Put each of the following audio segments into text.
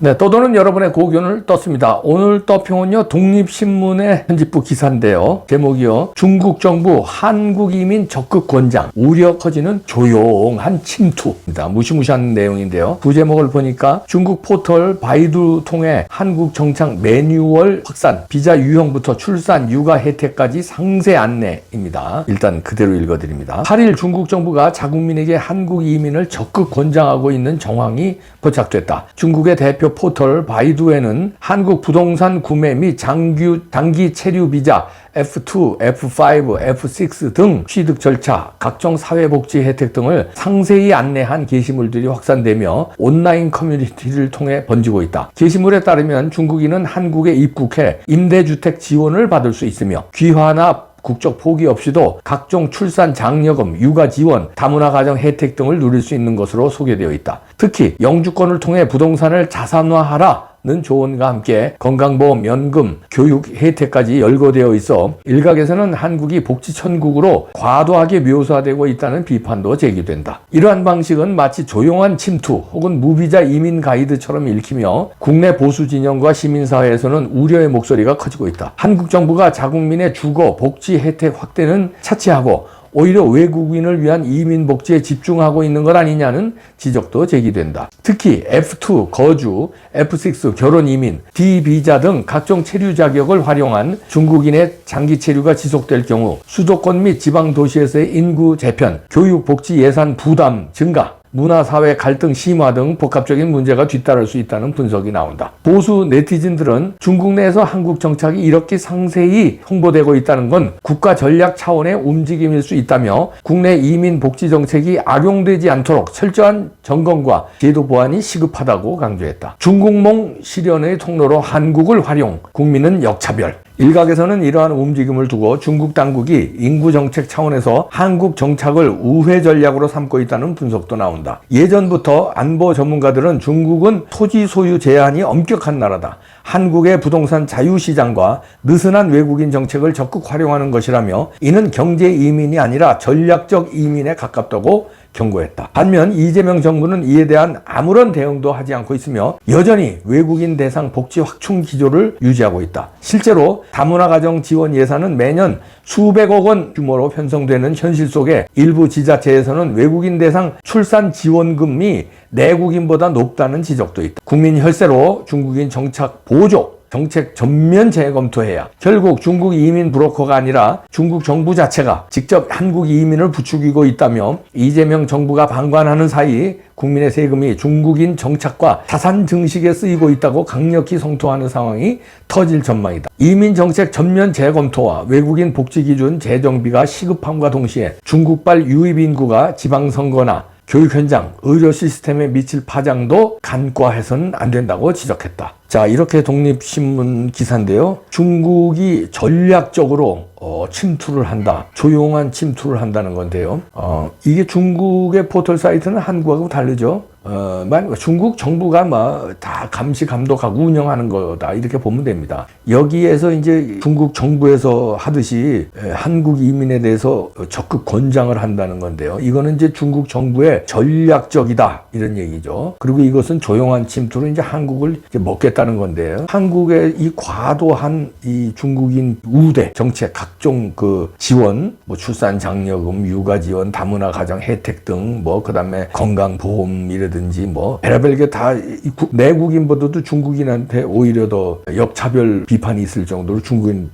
네, 떠도는 여러분의 고견을 떴습니다. 오늘 떠평은요, 독립신문의 편집부 기사인데요. 제목이요, 중국 정부 한국 이민 적극 권장, 우려 커지는 조용한 침투입니다. 무시무시한 내용인데요. 부제목을 보니까 중국 포털 바이두 통해 한국 정착 매뉴얼 확산, 비자 유형부터 출산, 육아 혜택까지 상세 안내입니다. 일단 그대로 읽어드립니다. 8일 중국 정부가 자국민에게 한국 이민을 적극 권장하고 있는 정황이 포착됐다. 중국의 대표 포털 바이두에는 한국 부동산 구매 및 단기 체류 비자 F2, F5, F6 등 취득 절차, 각종 사회복지 혜택 등을 상세히 안내한 게시물들이 확산되며 온라인 커뮤니티를 통해 번지고 있다. 게시물에 따르면 중국인은 한국에 입국해 임대주택 지원을 받을 수 있으며 귀화나 국적 포기 없이도 각종 출산 장려금, 육아 지원, 다문화 가정 혜택 등을 누릴 수 있는 것으로 소개되어 있다. 특히 영주권을 통해 부동산을 자산화하라 는 조언과 함께 건강보험, 연금, 교육 혜택까지 열거되어 있어 일각에서는 한국이 복지천국으로 과도하게 묘사되고 있다는 비판도 제기된다. 이러한 방식은 마치 조용한 침투 혹은 무비자 이민 가이드처럼 읽히며 국내 보수 진영과 시민사회에서는 우려의 목소리가 커지고 있다. 한국 정부가 자국민의 주거, 복지 혜택 확대는 차치하고 오히려 외국인을 위한 이민 복지에 집중하고 있는 것 아니냐는 지적도 제기된다. 특히 F2 거주, F6 결혼 이민, D 비자 등 각종 체류 자격을 활용한 중국인의 장기 체류가 지속될 경우 수도권 및 지방 도시에서의 인구 재편, 교육 복지 예산 부담 증가, 문화사회 갈등 심화 등 복합적인 문제가 뒤따를 수 있다는 분석이 나온다. 보수 네티즌들은 중국 내에서 한국 정착이 이렇게 상세히 홍보되고 있다는 건 국가 전략 차원의 움직임일 수 있다며 국내 이민 복지 정책이 악용되지 않도록 철저한 점검과 제도 보완이 시급하다고 강조했다. 중국몽 실현의 통로로 한국을 활용, 국민은 역차별. 일각에서는 이러한 움직임을 두고 중국 당국이 인구 정책 차원에서 한국 정착을 우회 전략으로 삼고 있다는 분석도 나온다. 예전부터 안보 전문가들은 중국은 토지 소유 제한이 엄격한 나라다. 한국의 부동산 자유시장과 느슨한 외국인 정책을 적극 활용하는 것이라며 이는 경제 이민이 아니라 전략적 이민에 가깝다고 경고했다. 반면 이재명 정부는 이에 대한 아무런 대응도 하지 않고 있으며 여전히 외국인 대상 복지 확충 기조를 유지하고 있다. 실제로 다문화 가정 지원 예산은 매년 수백억 원 규모로 편성되는 현실 속에 일부 지자체에서는 외국인 대상 출산 지원금이 내국인보다 높다는 지적도 있다. 국민 혈세로 중국인 정착 보조 정책 전면 재검토해야 결국 중국 이민 브로커가 아니라 중국 정부 자체가 직접 한국 이민을 부추기고 있다며 이재명 정부가 방관하는 사이 국민의 세금이 중국인 정착과 자산 증식에 쓰이고 있다고 강력히 성토하는 상황이 터질 전망이다. 이민 정책 전면 재검토와 외국인 복지 기준 재정비가 시급함과 동시에 중국발 유입 인구가 지방선거나 교육 현장, 의료 시스템에 미칠 파장도 간과해서는 안 된다고 지적했다. 자, 이렇게 독립신문 기사인데요. 중국이 전략적으로 침투를 한다. 조용한 침투를 한다는 건데요. 이게 중국의 포털 사이트는 한국하고 다르죠. 중국 정부가 다 감시 감독하고 운영하는 거다 이렇게 보면 됩니다. 여기에서 이제 중국 정부에서 하듯이 한국 이민에 대해서 적극 권장을 한다는 건데요. 이거는 이제 중국 정부의 전략적이다 이런 얘기죠. 그리고 이것은 조용한 침투로 이제 한국을 이제 먹겠다는 건데요. 한국의 이 과도한 이 중국인 우대 정책 각종 그 지원, 출산 장려금, 육아 지원, 다문화 가정 혜택 등 그다음에 건강보험 든지 별의별 게 다 내국인보다도 중국인한테 오히려 더 역차별 비판이 있을 정도로 중국인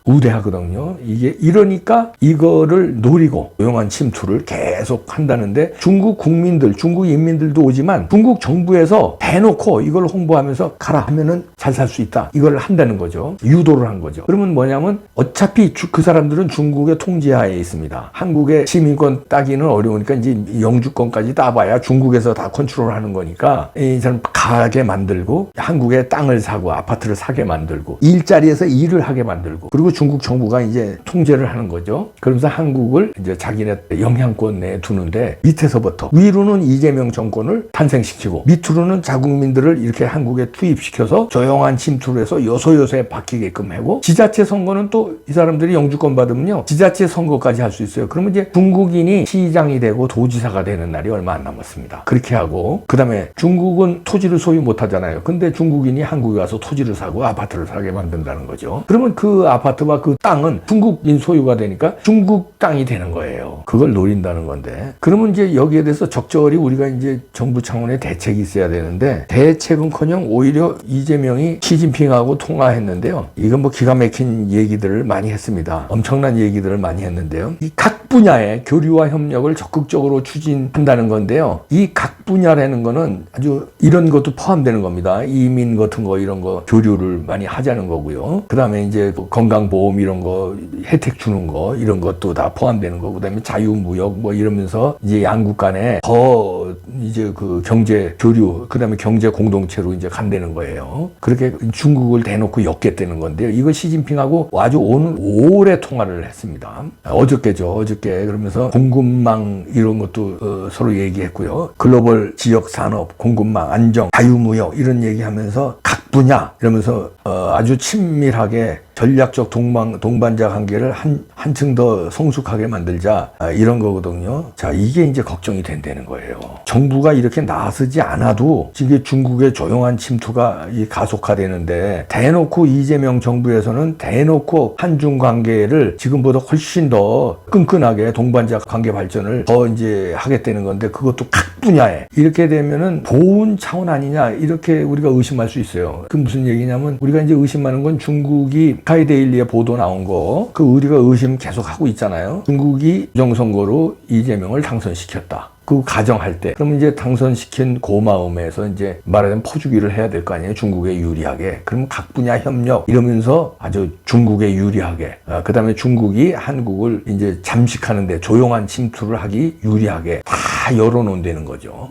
우대하거든요. 이게 이러니까 이거를 노리고 조용한 침투를 계속 한다는데 중국 국민들, 중국 인민들도 오지만 중국 정부에서 대놓고 이걸 홍보하면서 가라 하면은 잘 살 수 있다. 이걸 한다는 거죠. 유도를 한 거죠. 그러면 뭐냐면 어차피 그 사람들은 중국의 통제하에 있습니다. 한국의 시민권 따기는 어려우니까 이제 영주권까지 따봐야 중국에서 다 컨트롤하는 거니까 이 사람 가게 만들고 한국에 땅을 사고 아파트를 사게 만들고 일자리에서 일을 하게 만들고 그리고 중국 정부가 이제 통제를 하는 거죠. 그러면서 한국을 이제 자기네 영향권 내에 두는데 밑에서부터 위로는 이재명 정권을 탄생시키고 밑으로는 자국민들을 이렇게 한국에 투입시켜 시켜서 조용한 침투를 해서 요소요소에 바뀌게끔 하고, 지자체 선거는 또 이 사람들이 영주권 받으면요 지자체 선거까지 할 수 있어요. 그러면 이제 중국인이 시장이 되고 도지사가 되는 날이 얼마 안 남았습니다. 그렇게 하고, 그 다음에 중국은 토지를 소유 못 하잖아요. 근데 중국인이 한국에 와서 토지를 사고 아파트를 사게 만든다는 거죠. 그러면 그 아파트와 그 땅은 중국인 소유가 되니까 중국 땅이 되는 거예요. 그걸 노린다는 건데, 그러면 이제 여기에 대해서 적절히 우리가 이제 정부 차원의 대책이 있어야 되는데, 대책은커녕 오히려 이재명이 시진핑하고 통화했는데요. 이건 뭐 기가 막힌 얘기들을 많이 했습니다. 엄청난 얘기들을 많이 했는데요. 이 각 분야의 교류와 협력을 적극적으로 추진한다는 건데요. 이 각 분야라는 거는 아주 이런 것도 포함되는 겁니다. 이민 같은 거 이런 거 교류를 많이 하자는 거고요. 그 다음에 이제 건강보험 이런 거 혜택 주는 거 이런 것도 다 포함되는 거고, 그 다음에 자유무역 뭐 이러면서 이제 양국 간에 더 이제 그 경제 교류, 그 다음에 경제 공동체로 이제 간다는 거예요. 그렇게 중국을 대놓고 엮겠다는 건데요. 이거 시진핑하고 아주 오늘 오래 통화를 했습니다. 어저께죠. 어저께. 그러면서 공급망 이런 것도 서로 얘기했고요. 글로벌 지역 산업, 공급망, 안정, 자유무역 이런 얘기하면서 각 분야 이러면서 아주 친밀하게 전략적 동반자 관계를 한층 더 성숙하게 만들자, 이런 거거든요. 자, 이게 이제 걱정이 된다는 거예요. 정부가 이렇게 나서지 않아도 지금 중국의 조용한 침투가 가속화되는데, 대놓고 이재명 정부에서는 대놓고 한중 관계를 지금보다 훨씬 더 끈끈하게 동반자 관계 발전을 더 이제 하겠다는 건데, 그것도 각 분야에 이렇게 되면은 보훈 차원 아니냐, 이렇게 우리가 의심할 수 있어요. 그 무슨 얘기냐면, 우리가 이제 의심하는 건 중국이 스카이데일리에 보도 나온 거, 그 우리가 의심 계속 하고 있잖아요. 중국이 부정선거로 이재명을 당선시켰다. 그 가정할 때, 그러면 이제 당선시킨 고마움에서 이제 말하자면 퍼주기를 해야 될 거 아니에요. 중국에 유리하게. 그러면 각 분야 협력 이러면서 아주 중국에 유리하게, 그 다음에 중국이 한국을 이제 잠식하는데 조용한 침투를 하기 유리하게 다 열어놓는다는 거죠.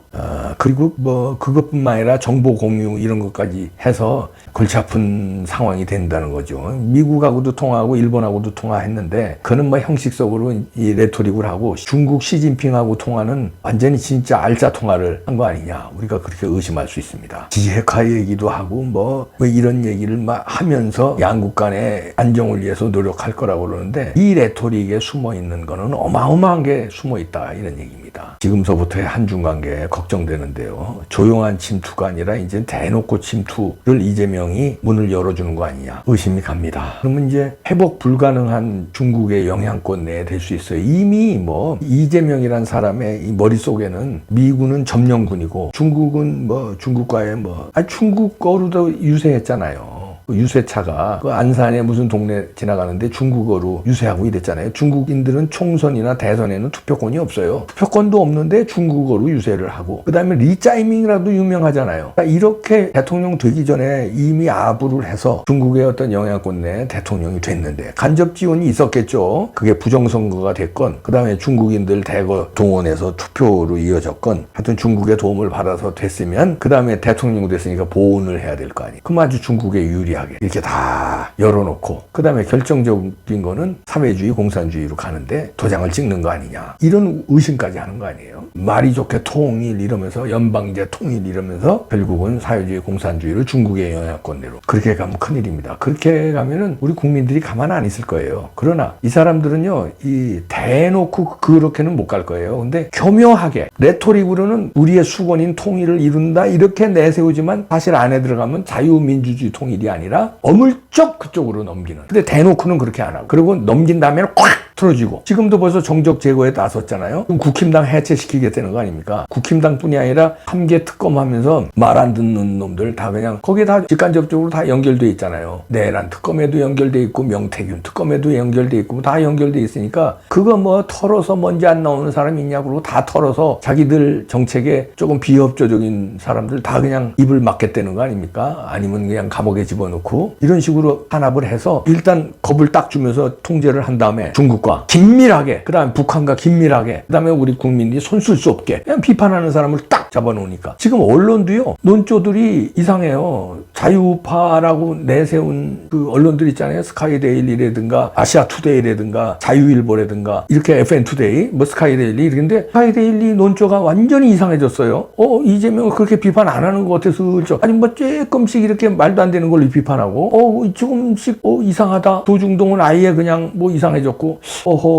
그리고 뭐 그것뿐만 아니라 정보 공유 이런 것까지 해서 골치 아픈 상황이 된다는 거죠. 미국하고도 통화하고 일본하고도 통화했는데, 그는 뭐 형식적으로 이 레토릭을 하고, 중국 시진핑하고 통화는 완전히 진짜 알짜 통화를 한 거 아니냐, 우리가 그렇게 의심할 수 있습니다. 비핵화 얘기도 하고 뭐 이런 얘기를 막 하면서 양국 간의 안정을 위해서 노력할 거라고 그러는데, 이 레토릭에 숨어 있는 거는 어마어마한 게 숨어 있다, 이런 얘기입니다. 지금서부터의 한중 관계 걱정되는데요. 조용한 침투가 아니라 이제 대놓고 침투를 이재명이 문을 열어주는 거 아니냐, 의심이 갑니다. 그러면 이제 회복 불가능한 중국의 영향권 내에 될 수 있어요. 이미 뭐 이재명이란 사람의 이 머릿속에는 미군은 점령군이고, 중국은 뭐 중국과의 중국어로도 유세했잖아요. 유세차가 그 안산에 무슨 동네 지나가는데 중국어로 유세하고 이랬잖아요. 중국인들은 총선이나 대선에는 투표권이 없어요. 투표권도 없는데 중국어로 유세를 하고, 그 다음에 리짜이밍이라도 유명하잖아요. 이렇게 대통령 되기 전에 이미 아부를 해서 중국의 어떤 영향권 내 대통령이 됐는데, 간접 지원이 있었겠죠. 그게 부정선거가 됐건, 그 다음에 중국인들 대거 동원해서 투표로 이어졌건, 하여튼 중국의 도움을 받아서 됐으면, 그 다음에 대통령 됐으니까 보훈을 해야 될 거 아니에요. 그럼 아주 중국에 유리하게 이렇게 다 열어놓고, 그 다음에 결정적인 거는 사회주의 공산주의로 가는데 도장을 찍는 거 아니냐, 이런 의심까지 하는 거 아니에요. 말이 좋게 통일 이러면서, 연방제 통일 이러면서 결국은 사회주의 공산주의를 중국의 영향권대로, 그렇게 가면 큰일입니다. 그렇게 가면은 우리 국민들이 가만 안 있을 거예요. 그러나 이 사람들은요, 이 대놓고 그렇게는 못 갈 거예요. 근데 교묘하게 레토릭으로는 우리의 수건인 통일을 이룬다 이렇게 내세우지만, 사실 안에 들어가면 자유민주주의 통일이 아니라 어물쩍 그쪽으로 넘기는. 근데 대놓고는 그렇게 안 하고, 그리고 넘긴 다음에는 콱 틀어지고, 지금도 벌써 정적 제거에 나섰잖아요. 그럼 국힘당 해체시키겠다는 거 아닙니까? 국힘당뿐이 아니라 함께 특검하면서 말 안 듣는 놈들 다 그냥 거기에 다 직간접적으로 다 연결돼 있잖아요. 내란 특검에도 연결돼 있고, 명태균 특검에도 연결돼 있고, 다 연결돼 있으니까 그거 뭐 털어서 먼지 안 나오는 사람이 있냐고 그러고 다 털어서 자기들 정책에 조금 비협조적인 사람들 다 그냥 입을 막겠다는 거 아닙니까? 아니면 그냥 감옥에 집어넣고, 이런 식으로 탄압을 해서 일단 겁을 딱 주면서 통제를 한 다음에 중국 중국과 긴밀하게, 그 다음에 북한과 긴밀하게, 그 다음에 우리 국민들이 손쓸 수 없게 그냥 비판하는 사람을 딱 잡아놓으니까 지금 언론도요, 논조들이 이상해요. 자유파라고 내세운 그 언론들 있잖아요. 스카이데일리라든가 아시아투데이라든가 자유일보라든가 이렇게 FN투데이, 뭐 스카이데일리 이런데 스카이데일리 논조가 완전히 이상해졌어요. 이재명을 그렇게 비판 안 하는 것 같아서 아니 뭐 조금씩 이렇게 말도 안 되는 걸로 비판하고 조금씩 이상하다. 도중동은 아예 그냥 뭐 이상해졌고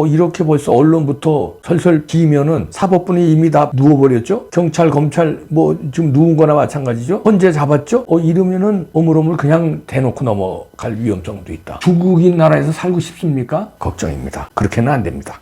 이렇게 벌써 언론부터 설설 기면은 사법부는 이미 다 누워버렸죠. 경찰 검찰 뭐 지금 누운 거나 마찬가지죠. 헌재 잡았죠. 이러면은 오물오물 그냥 대놓고 넘어갈 위험성도 있다. 중국인 나라에서 살고 싶습니까? 걱정입니다. 그렇게는 안 됩니다.